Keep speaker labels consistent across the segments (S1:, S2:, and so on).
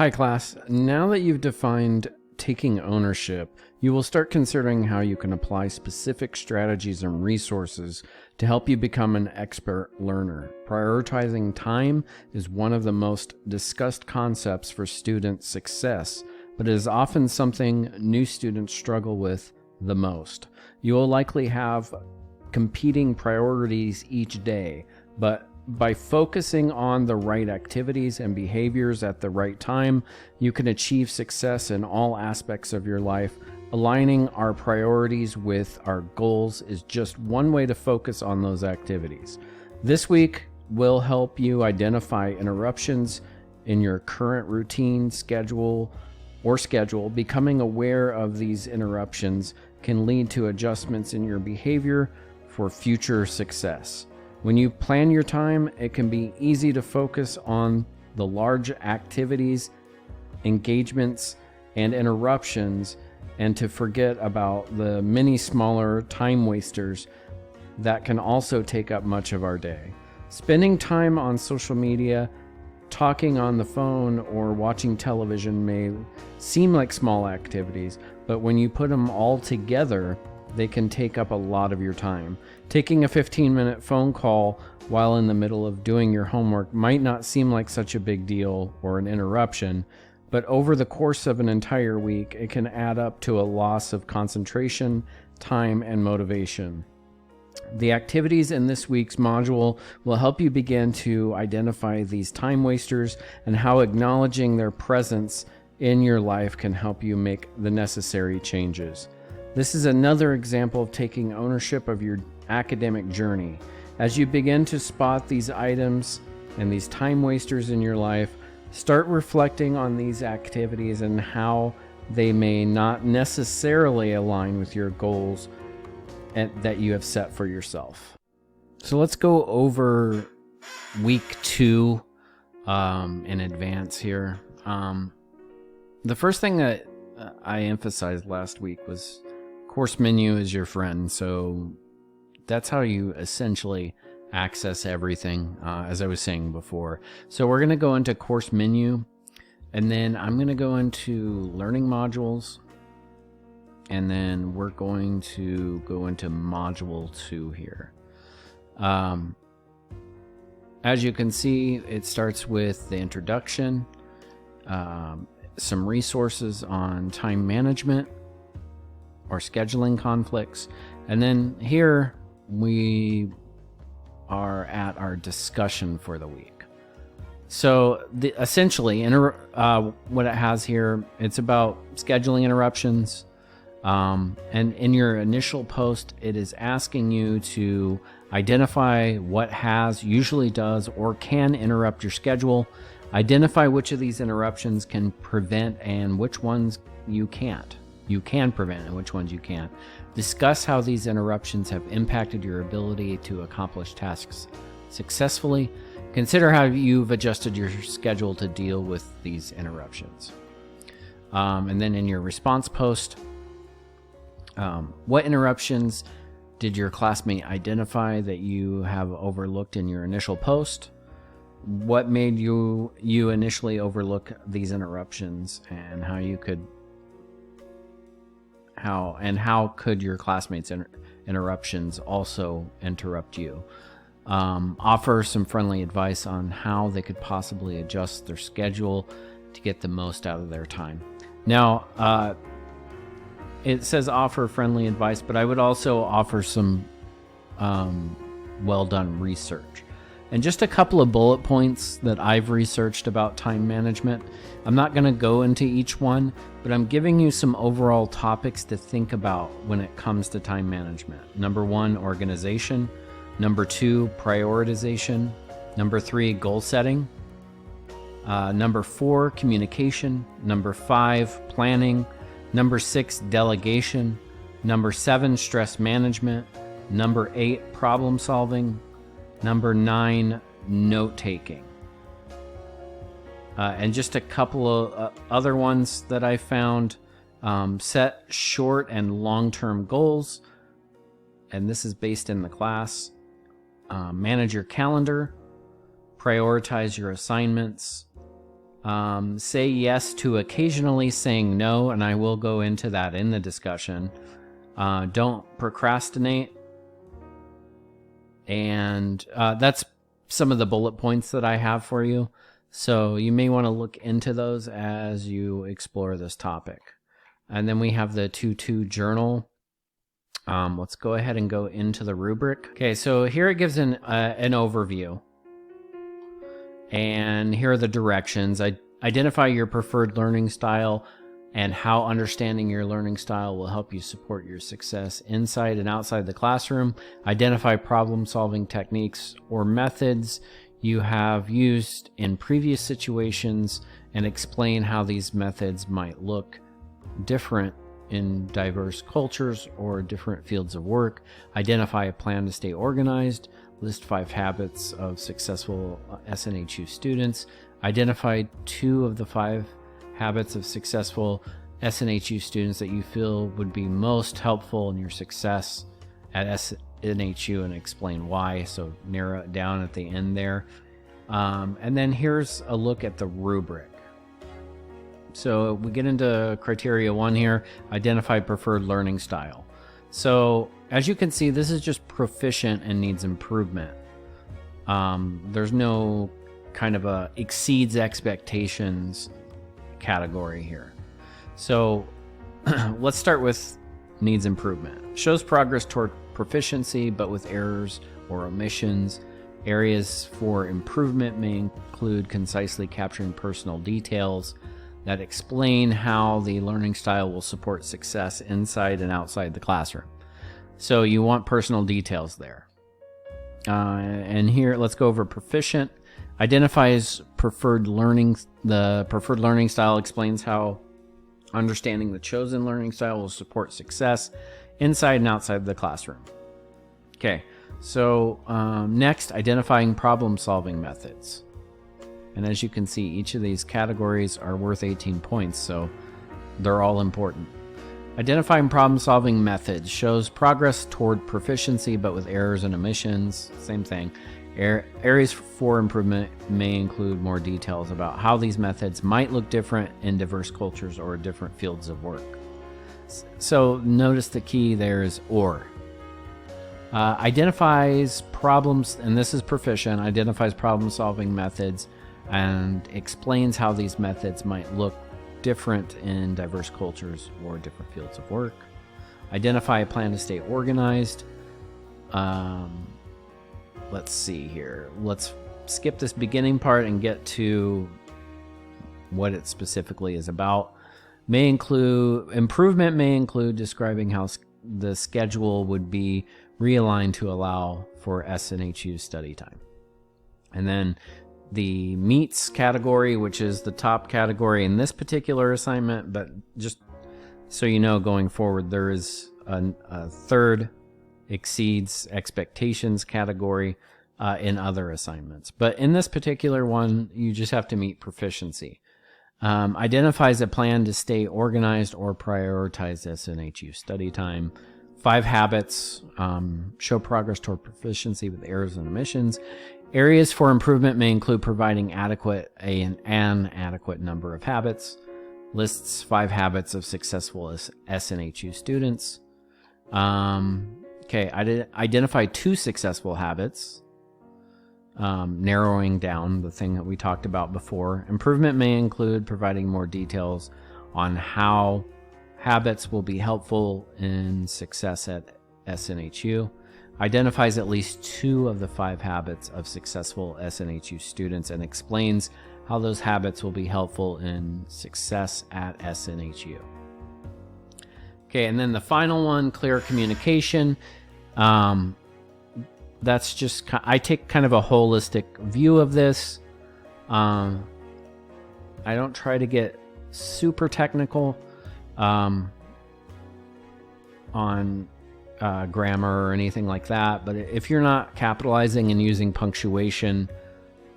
S1: Hi class, now that you've defined taking ownership, you will start considering how you can apply specific strategies and resources to help you become an expert learner. Prioritizing time is one of the most discussed concepts for student success, but it is often something new students struggle with the most. You will likely have competing priorities each day, but by focusing on the right activities and behaviors at the right time, you can achieve success in all aspects of your life. Aligning our priorities with our goals is just one way to focus on those activities. This week will help you identify interruptions in your current routine, schedule. Becoming aware of these interruptions can lead to adjustments in your behavior for future success. When you plan your time, it can be easy to focus on the large activities, engagements, and interruptions, and to forget about the many smaller time wasters that can also take up much of our day. Spending time on social media, talking on the phone, or watching television may seem like small activities, but when you put them all together, they can take up a lot of your time. Taking a 15-minute phone call while in the middle of doing your homework might not seem like such a big deal or an interruption, but over the course of an entire week, it can add up to a loss of concentration, time, and motivation. The activities in this week's module will help you begin to identify these time wasters and how acknowledging their presence in your life can help you make the necessary changes. This is another example of taking ownership of your academic journey. As you begin to spot these items and these time wasters in your life, start reflecting on these activities and how they may not necessarily align with your goals that you have set for yourself. So let's go over week 2 in advance here. The first thing that I emphasized last week was course menu is your friend. So that's how you essentially access everything, as I was saying before. So we're going to go into course menu, and then I'm going to go into learning modules, and then we're going to go into module 2 here. As you can see, it starts with the introduction, some resources on time management or scheduling conflicts, and then here we are at our discussion for the week. So essentially, what it has here, it's about scheduling interruptions, and in your initial post, it is asking you to identify what usually does, or can interrupt your schedule. Identify which of these interruptions can prevent and which ones you can't. You can prevent and which ones you can't. Discuss how these interruptions have impacted your ability to accomplish tasks successfully. Consider how you've adjusted your schedule to deal with these interruptions. And then in your response post, what interruptions did your classmate identify that you have overlooked in your initial post? What made you initially overlook these interruptions, and how could your classmates' interruptions also interrupt you? Offer some friendly advice on how they could possibly adjust their schedule to get the most out of their time. Now, it says offer friendly advice, but I would also offer some well-done research. And just a couple of bullet points that I've researched about time management. I'm not going to go into each one, but I'm giving you some overall topics to think about when it comes to time management. Number 1, organization. Number 2, prioritization. Number 3, goal setting. Number 4, communication. Number 5, planning. Number 6, delegation. Number 7, stress management. Number 8, problem solving. Number 9, note-taking. And just a couple of other ones that I found. Set short and long-term goals. And this is based in the class. Manage your calendar. Prioritize your assignments. Say yes to occasionally saying no, and I will go into that in the discussion. Don't procrastinate. And that's some of the bullet points that I have for you. So you may want to look into those as you explore this topic. And then we have the 2-2 journal. Let's go ahead and go into the rubric. Okay, so here it gives an overview. And here are the directions. Identify your preferred learning style and how understanding your learning style will help you support your success inside and outside the classroom. Identify problem-solving techniques or methods you have used in previous situations and explain how these methods might look different in diverse cultures or different fields of work. Identify a plan to stay organized. List 5 habits of successful SNHU students. Identify 2 of the 5 habits of successful SNHU students that you feel would be most helpful in your success at SNHU and explain why. So narrow it down at the end there. And then here's a look at the rubric. So we get into criteria 1 here, identify preferred learning style. So as you can see, this is just proficient and needs improvement. There's no kind of a exceeds expectations category here. So let's start with needs improvement. Shows progress toward proficiency, but with errors or omissions. Areas for improvement may include concisely capturing personal details that explain how the learning style will support success inside and outside the classroom. So you want personal details there. And here, let's go over proficient. Identifies preferred learning. The preferred learning style explains how understanding the chosen learning style will support success inside and outside the classroom. Okay, so next, identifying problem-solving methods. And as you can see, each of these categories are worth 18 points, so they're all important. Identifying problem-solving methods shows progress toward proficiency, but with errors and omissions. Same thing. Areas for improvement may include more details about how these methods might look different in diverse cultures or different fields of work. So notice the key there is or. Identifies problems, and this is proficient, identifies problem-solving methods and explains how these methods might look different in diverse cultures or different fields of work. Identify a plan to stay organized. Let's see here. Let's skip this beginning part and get to what it specifically is about. Improvement may include describing how the schedule would be realigned to allow for SNHU study time. And then the meets category, which is the top category in this particular assignment, but just so you know, going forward, there is a third exceeds expectations category in other assignments. But in this particular one, you just have to meet proficiency. Identifies a plan to stay organized or prioritize SNHU study time. 5 habits show progress toward proficiency with errors and omissions. Areas for improvement may include providing an adequate number of habits. Lists 5 habits of successful SNHU students. Okay, identify 2 successful habits. Narrowing down the thing that we talked about before. Improvement may include providing more details on how habits will be helpful in success at SNHU. Identifies at least 2 of the 5 habits of successful SNHU students and explains how those habits will be helpful in success at SNHU. Okay, and then the final one, clear communication. That's just, I take kind of a holistic view of this. I don't try to get super technical on grammar or anything like that, but if you're not capitalizing and using punctuation,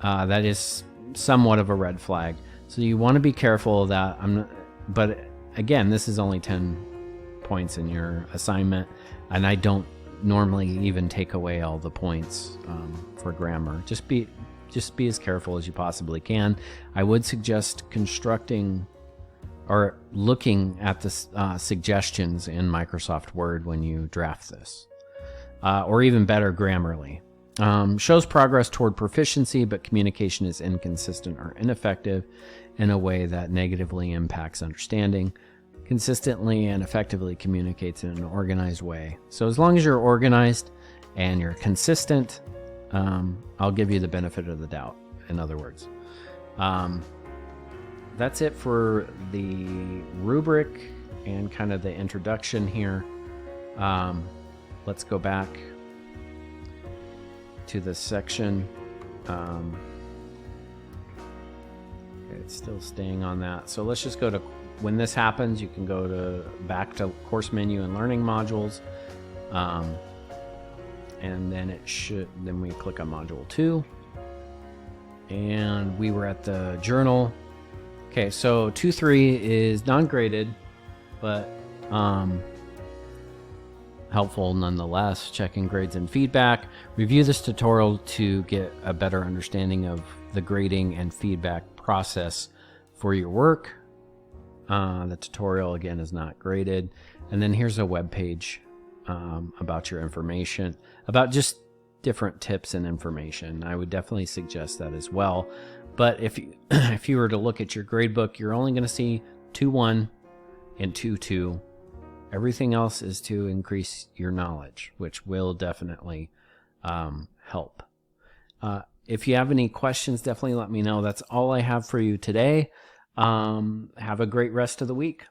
S1: that is somewhat of a red flag. So you want to be careful of that. But again, this is only 10 points in your assignment, and I don't normally even take away all the points for grammar. Just be just be as careful as you possibly can. I would suggest constructing or looking at the suggestions in Microsoft Word when you draft this, or even better, Grammarly. Shows progress toward proficiency, but communication is inconsistent or ineffective in a way that negatively impacts understanding. Consistently and effectively communicates in an organized way. So as long as you're organized and you're consistent, I'll give you the benefit of the doubt, in other words. That's it for the rubric and kind of the introduction here. Let's go back to this section. It's still staying on that. So let's just go to, when this happens, you can go back to course menu and learning modules. And then then we click on module 2. And we were at the journal. Okay, so 2.3 is non-graded, but helpful nonetheless. Checking grades and feedback. Review this tutorial to get a better understanding of the grading and feedback process for your work. The tutorial again is not graded. And then here's a web page about your information, about just different tips and information. I would definitely suggest that as well. But if you were to look at your grade book, you're only going to see 2.1 and 2.2. Everything else is to increase your knowledge, which will definitely help. If you have any questions, definitely let me know. That's all I have for you today. Have a great rest of the week.